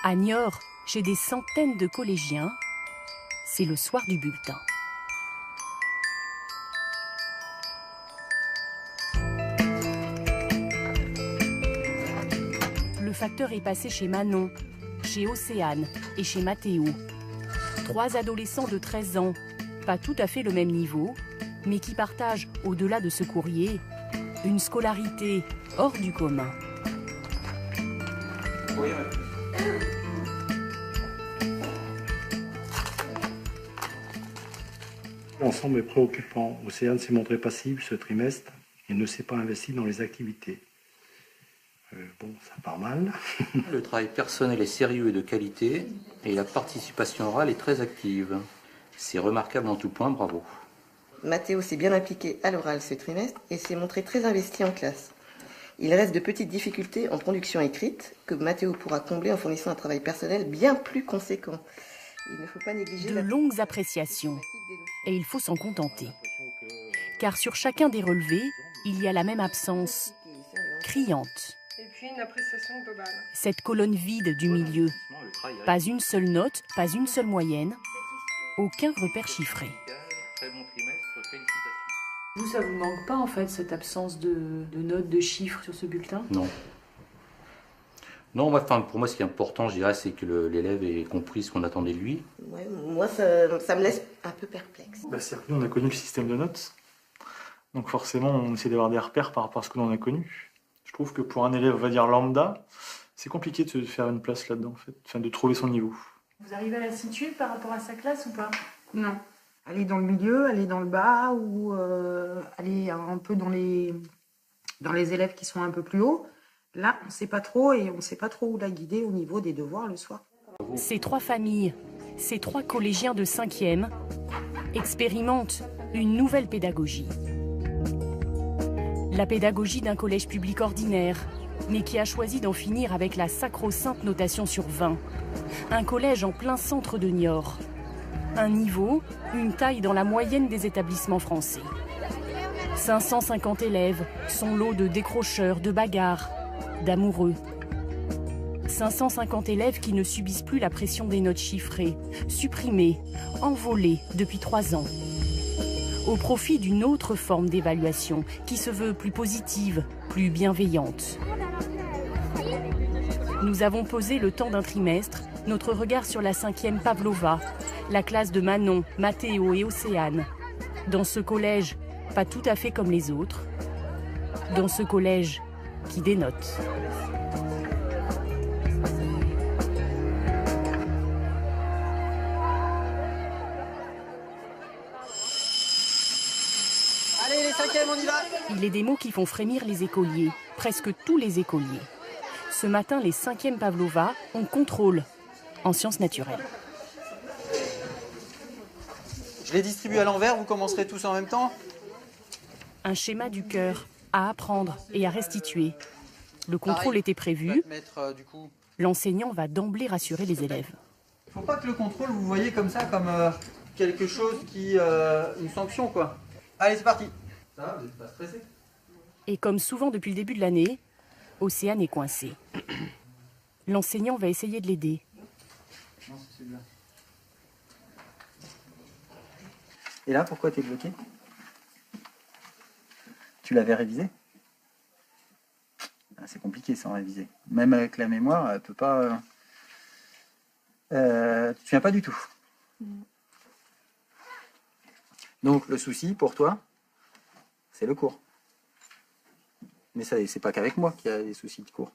À Niort, chez des centaines de collégiens, c'est le soir du bulletin. Le facteur est passé chez Manon, chez Océane et chez Mathéo. 3 adolescents de 13 ans, pas tout à fait le même niveau, mais qui partagent, au-delà de ce courrier, une scolarité hors du commun. L'ensemble est préoccupant. Océane s'est montrée passive ce trimestre et ne s'est pas investie dans les activités. Bon, ça part mal. Le travail personnel est sérieux et de qualité et la participation orale est très active. C'est remarquable en tout point, bravo. Mathéo s'est bien impliqué à l'oral ce trimestre et s'est montré très investi en classe. Il reste de petites difficultés en production écrite que Mathéo pourra combler en fournissant un travail personnel bien plus conséquent. Il ne faut pas négliger de longues appréciations et il faut s'en contenter. Car sur chacun des relevés, il y a la même absence, criante. Et puis une appréciation globale. Cette colonne vide du milieu. Pas une seule note, pas une seule moyenne, aucun repère chiffré. Vous, ça vous manque pas en fait, cette absence de notes, de chiffres sur ce bulletin? Non. Non, pour moi, ce qui est important, je dirais, c'est que l'élève ait compris ce qu'on attendait de lui. Ouais, moi, ça me laisse un peu perplexe. C'est-à-dire que nous, on a connu le système de notes. Donc forcément, on essaie d'avoir des repères par rapport à ce que l'on a connu. Je trouve que pour un élève, on va dire lambda, c'est compliqué de se faire une place là-dedans, en fait. Enfin, de trouver son niveau. Vous arrivez à la situer par rapport à sa classe ou pas? Non. Elle est dans le milieu, elle est dans le bas, ou elle est un peu dans les élèves qui sont un peu plus hauts. Là, on ne sait pas trop et on ne sait pas trop où la guider au niveau des devoirs le soir. Ces 3 familles, ces 3 collégiens de 5e expérimentent une nouvelle pédagogie. La pédagogie d'un collège public ordinaire, mais qui a choisi d'en finir avec la sacro-sainte notation sur 20. Un collège en plein centre de Niort. Un niveau, une taille dans la moyenne des établissements français. 550 élèves, son lot de décrocheurs, de bagarres, d'amoureux. 550 élèves qui ne subissent plus la pression des notes chiffrées, supprimées, envolées depuis 3 ans. Au profit d'une autre forme d'évaluation qui se veut plus positive, plus bienveillante. Nous avons posé le temps d'un trimestre notre regard sur la 5e Pavlova, la classe de Manon, Mathéo et Océane. Dans ce collège, pas tout à fait comme les autres. Dans ce collège qui dénote. Allez, les 5e, on y va! Il est des mots qui font frémir les écoliers, presque tous les écoliers. Ce matin, les 5e Pavlova ont contrôle en sciences naturelles. Je les distribue à l'envers, vous commencerez tous en même temps. Un schéma du cœur à apprendre et à restituer. Le contrôle était prévu. L'enseignant va d'emblée rassurer les élèves. Il ne faut pas que le contrôle, vous voyez comme ça, comme quelque chose qui... une sanction, quoi. Allez, c'est parti. Ça va, vous n'êtes pas stressé? Et comme souvent depuis le début de l'année, Océane est coincée. L'enseignant va essayer de l'aider. Non, c'est celui-là. Et là, pourquoi t'es bloqué? Tu l'avais révisé? C'est compliqué sans réviser. Même avec la mémoire, elle peut pas... tu te souviens pas du tout. Donc le souci pour toi, c'est le cours. Mais ça, c'est pas qu'avec moi qu'il y a des soucis de cours.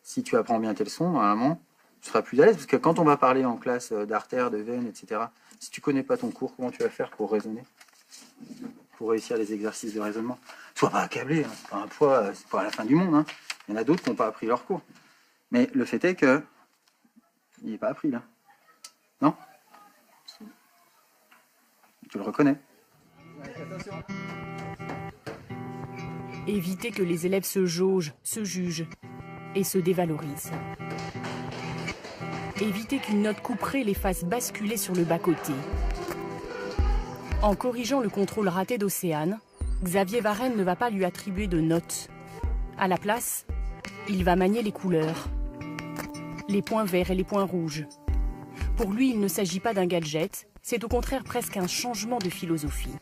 Si tu apprends bien tes leçons, normalement, tu seras plus à l'aise. Parce que quand on va parler en classe d'artères, de veines, etc., si tu connais pas ton cours, comment tu vas faire pour raisonner? Pour réussir les exercices de raisonnement? Sois pas accablé, hein. C'est pas un poids, c'est pas à la fin du monde. Hein. Il y en a d'autres qui n'ont pas appris leur cours. Mais le fait est que il n'est pas appris là. Non? Tu le reconnais. Éviter que les élèves se jaugent, se jugent et se dévalorisent. Éviter qu'une note couperée les fasse basculer sur le bas-côté. En corrigeant le contrôle raté d'Océane, Xavier Varenne ne va pas lui attribuer de notes. À la place, Il va manier les couleurs, les points verts et les points rouges. Pour lui, il ne s'agit pas d'un gadget, c'est au contraire presque un changement de philosophie.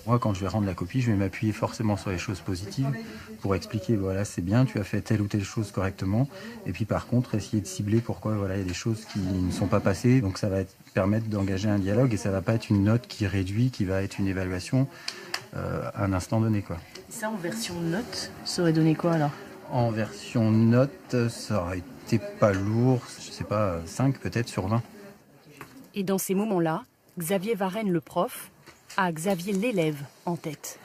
Moi, quand je vais rendre la copie, je vais m'appuyer forcément sur les choses positives pour expliquer, voilà, c'est bien, tu as fait telle ou telle chose correctement. Et puis par contre, essayer de cibler pourquoi voilà, il y a des choses qui ne sont pas passées. Donc ça va permettre d'engager un dialogue et ça ne va pas être une note qui réduit, qui va être une évaluation à un instant donné, quoi. Ça, en version note, ça aurait donné quoi alors? En version note, ça aurait été pas lourd, je sais pas, 5 peut-être sur 20. Et dans ces moments-là, Xavier Varenne, le prof, a Xavier l'élève en tête.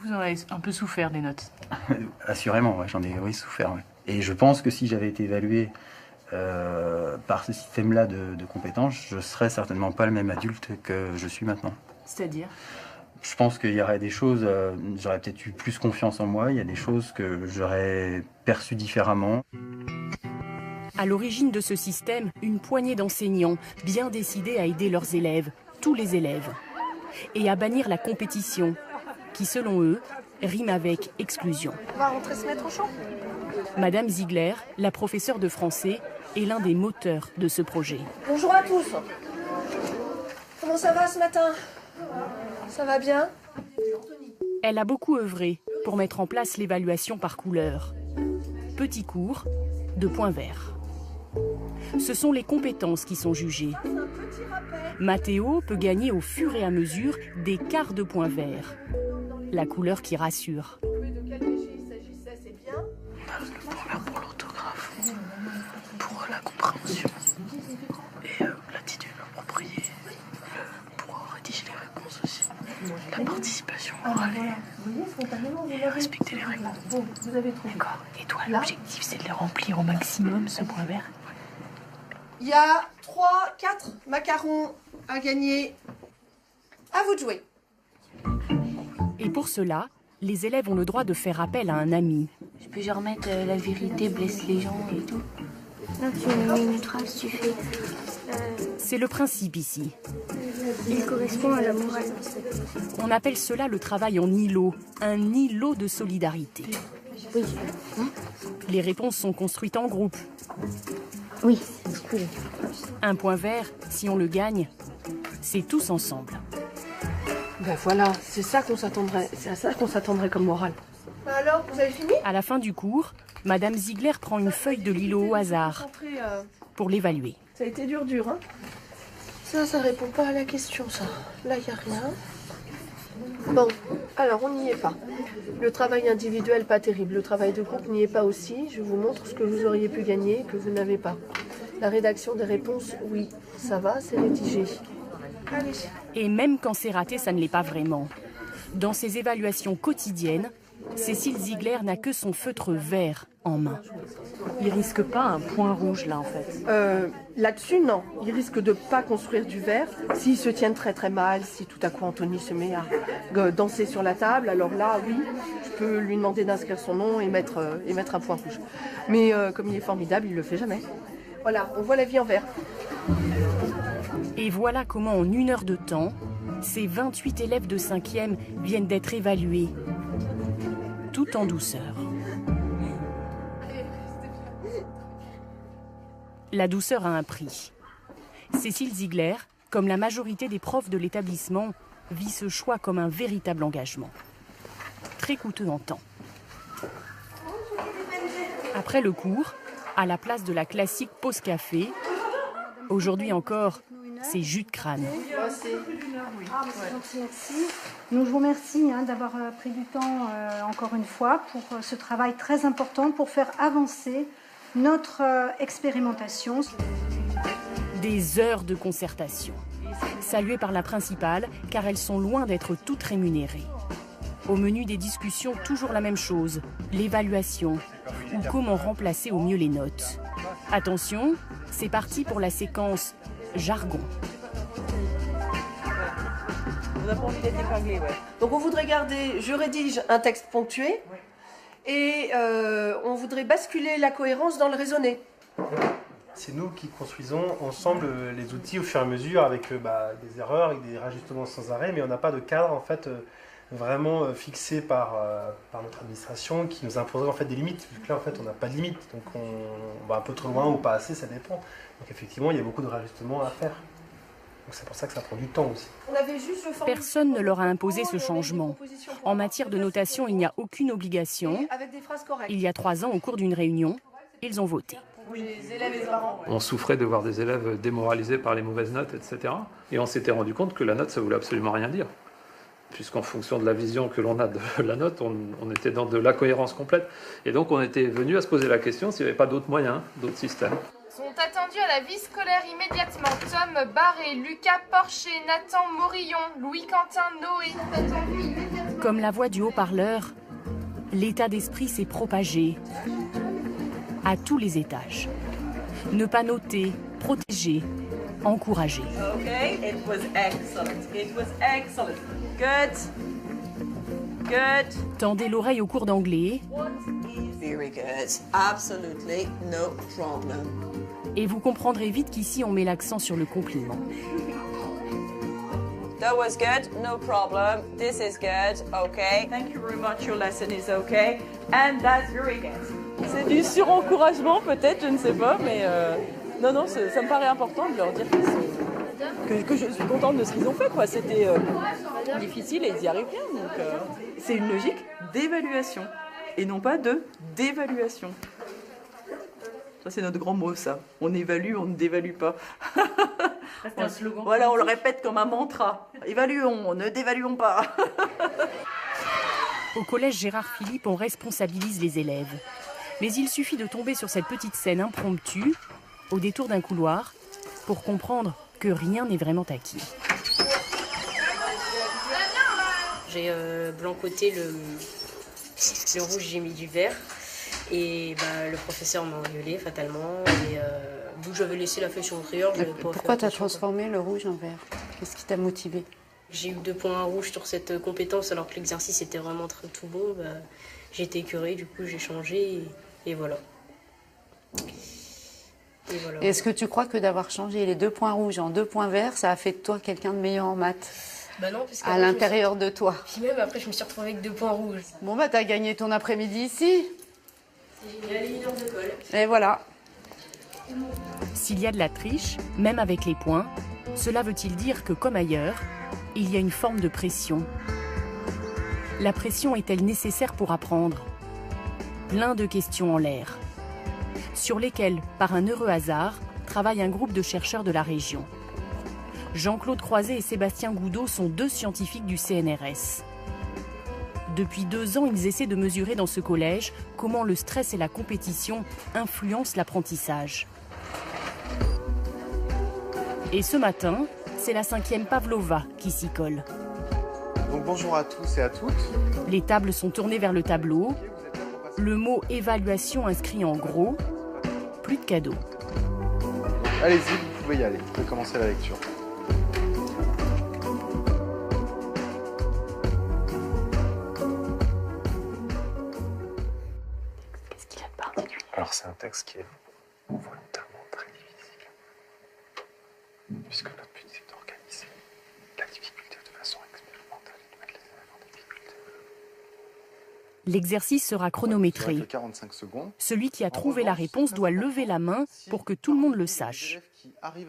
Vous en avez un peu souffert des notes? Assurément, ouais, j'en ai souffert. Ouais. Et je pense que si j'avais été évalué par ce système-là de compétences, je serais certainement pas le même adulte que je suis maintenant. C'est-à-dire? Je pense qu'il y aurait des choses, j'aurais peut-être eu plus confiance en moi, il y a des choses que j'aurais perçues différemment. À l'origine de ce système, une poignée d'enseignants bien décidés à aider leurs élèves, tous les élèves, et à bannir la compétition, qui selon eux, rime avec exclusion. On va rentrer se mettre au champ. Madame Ziegler, la professeure de français, est l'un des moteurs de ce projet. Bonjour à tous. Comment ça va ce matin? Ça va bien? Elle a beaucoup œuvré pour mettre en place l'évaluation par couleur. Petit cours, de points verts. Ce sont les compétences qui sont jugées. Mathéo peut gagner au fur et à mesure des quarts de points verts. La couleur qui rassure. De quel péché il s'agissait, c'est bien? Le point vert pour l'orthographe, pour la compréhension et l'attitude appropriée pour rédiger les réponses aussi. La participation orale et respecter les règles. Vous avez trouvé. D'accord. Et toi, l'objectif, c'est de les remplir au maximum, ce point vert. Il y a 3, 4 macarons à gagner. À vous de jouer. Et pour cela, les élèves ont le droit de faire appel à un ami. Je peux genre mettre la vérité blesse les gens et tout. Non, tu mets une trace, tu fais. C'est le principe ici. Il correspond à la morale. On appelle cela le travail en îlot, un îlot de solidarité. Oui. Les réponses sont construites en groupe. Oui, c'est cool. Un point vert, si on le gagne, c'est tous ensemble. Ben voilà, c'est ça qu'on s'attendrait. C'est à ça qu'on s'attendrait comme morale. Alors, vous avez fini? À la fin du cours, Madame Ziegler prend une feuille de l'îlot au hasard pour l'évaluer. Ça a été dur, hein? Ça répond pas à la question, ça. Là, il n'y a rien. Bon, alors, on n'y est pas. Le travail individuel, pas terrible. Le travail de groupe n'y est pas aussi. Je vous montre ce que vous auriez pu gagner, que vous n'avez pas. La rédaction des réponses, oui, ça va, c'est rédigé. Allez. Et même quand c'est raté, ça ne l'est pas vraiment. Dans ses évaluations quotidiennes, Cécile Ziegler n'a que son feutre vert en main. Il risque pas un point rouge là en fait? Là-dessus, non. Il risque de pas construire du vert. S'ils se tiennent très très mal, si tout à coup Anthony se met à danser sur la table, alors là, oui, je peux lui demander d'inscrire son nom et mettre un point rouge. Mais comme il est formidable, il le fait jamais. Voilà, on voit la vie en vert. Et voilà comment en 1 heure de temps, ces 28 élèves de 5e viennent d'être évalués, tout en douceur. La douceur a un prix. Cécile Ziegler, comme la majorité des profs de l'établissement, vit ce choix comme un véritable engagement. Très coûteux en temps. Après le cours, à la place de la classique pause café, aujourd'hui encore, c'est jus de crâne. Merci. Nous vous remercions d'avoir pris du temps encore une fois pour ce travail très important pour faire avancer notre expérimentation. Des heures de concertation, saluées par la principale, car elles sont loin d'être toutes rémunérées. Au menu des discussions, toujours la même chose, l'évaluation, ou comment remplacer au mieux les notes. Attention, c'est parti pour la séquence jargon. On n'a pas envie d'être épinglé, ouais. Donc on voudrait garder, je rédige un texte ponctué, et on voudrait basculer la cohérence dans le raisonné. C'est nous qui construisons ensemble les outils au fur et à mesure avec des erreurs, avec des rajustements sans arrêt, mais on n'a pas de cadre en fait vraiment fixé par notre administration qui nous imposerait en fait des limites. Vu que là en fait on n'a pas de limite, donc on va un peu trop loin ou pas assez, ça dépend. Donc effectivement il y a beaucoup de réajustements à faire. Donc c'est pour ça que ça prend du temps aussi. Personne ne leur a imposé ce changement. En matière de notation, il n'y a aucune obligation. Il y a 3 ans, au cours d'une réunion, ils ont voté. On souffrait de voir des élèves démoralisés par les mauvaises notes, etc. Et on s'était rendu compte que la note, ça voulait absolument rien dire. Puisqu'en fonction de la vision que l'on a de la note, on était dans de l'incohérence complète. Et donc on était venu à se poser la question s'il n'y avait pas d'autres moyens, d'autres systèmes. Sont attendus à la vie scolaire immédiatement Tom Barré, Lucas Porcher, Nathan Morillon, Louis-Quentin Noé. Comme la voix du haut-parleur, l'état d'esprit s'est propagé à tous les étages. Ne pas noter, protéger, encourager. Okay, it was excellent. It was excellent. Good. Good. Tendez l'oreille au cours d'anglais. Very good. Absolutely no problem. Et vous comprendrez vite qu'ici on met l'accent sur le compliment. That was good, no problem. This is good, okay. Thank you very much, your lesson is okay. And that's very good. C'est du surencouragement peut-être, je ne sais pas, mais non, ça me paraît important de leur dire que je suis contente de ce qu'ils ont fait, quoi. C'était difficile et ils y arrivent bien, donc c'est une logique d'évaluation et non pas de dévaluation. Ça, c'est notre grand mot, ça. On évalue, on ne dévalue pas. C'est un slogan. Voilà, on le répète comme un mantra. Évaluons, ne dévaluons pas. Au collège Gérard Philippe, on responsabilise les élèves. Mais il suffit de tomber sur cette petite scène impromptue, au détour d'un couloir, pour comprendre que rien n'est vraiment acquis. J'ai blancoté le rouge, j'ai mis du vert. Et le professeur m'a engueulé fatalement. Et vu que j'avais laissé la feuille sur mon crayon, je n'avais pas. Pourquoi tu as transformé le rouge en vert? Qu'est-ce qui t'a motivé? J'ai eu 2 points rouges sur cette compétence alors que l'exercice était vraiment tout beau. J'ai été écœurée, du coup j'ai changé et voilà. Est-ce que tu crois que d'avoir changé les 2 points rouges en 2 points verts, ça a fait de toi quelqu'un de meilleur en maths? Non, parce à l'intérieur de toi. Puis même après, je me suis retrouvée avec 2 points rouges. Bon, t'as gagné ton après-midi ici. J'ai gagné 1 heure de colle. Et voilà. S'il y a de la triche, même avec les points, cela veut-il dire que, comme ailleurs, il y a une forme de pression? La pression est-elle nécessaire pour apprendre? Plein de questions en l'air, sur lesquelles, par un heureux hasard, travaille un groupe de chercheurs de la région. Jean-Claude Croiset et Sébastien Goudot sont 2 scientifiques du CNRS. Depuis 2 ans, ils essaient de mesurer dans ce collège comment le stress et la compétition influencent l'apprentissage. Et ce matin, c'est la 5e Pavlova qui s'y colle. Donc bonjour à tous et à toutes. Les tables sont tournées vers le tableau. Le mot évaluation inscrit en gros. Plus de cadeaux. Allez-y, vous pouvez y aller. Vous pouvez commencer la lecture. Alors c'est un texte qui est volontairement très difficile, puisque notre but c'est d'organiser la difficulté de façon expérimentale et de mettre les élèves en difficulté. L'exercice sera chronométré. 45 secondes. Celui qui a trouvé la réponse doit lever la main pour que tout le monde le sache.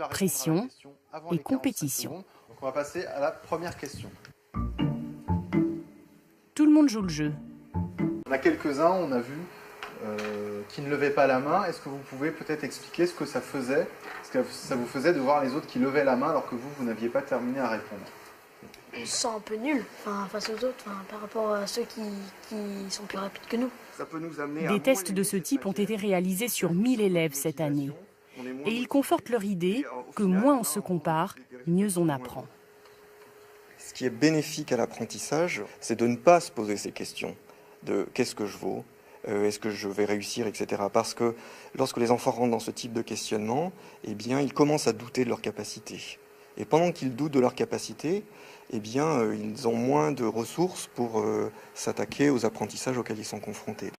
Pression et compétition. Donc on va passer à la première question. Tout le monde joue le jeu. On a quelques-uns, on a vu qui ne levaient pas la main. Est-ce que vous pouvez peut-être expliquer ce que ça faisait, ce que ça vous faisait de voir les autres qui levaient la main alors que vous n'aviez pas terminé à répondre? On se sent un peu nul face aux autres, par rapport à ceux qui sont plus rapides que nous. Ça peut nous amener Des tests de ce type ont été réalisés sur 1000 élèves cette année. Et ils confortent leur idée que moins on se compare, mieux on apprend. Ce qui est bénéfique à l'apprentissage, c'est de ne pas se poser ces questions de qu'est-ce que je vaux, est-ce que je vais réussir, etc. Parce que lorsque les enfants rentrent dans ce type de questionnement, eh bien, ils commencent à douter de leurs capacités. Et pendant qu'ils doutent de leurs capacités, eh bien, ils ont moins de ressources pour s'attaquer aux apprentissages auxquels ils sont confrontés.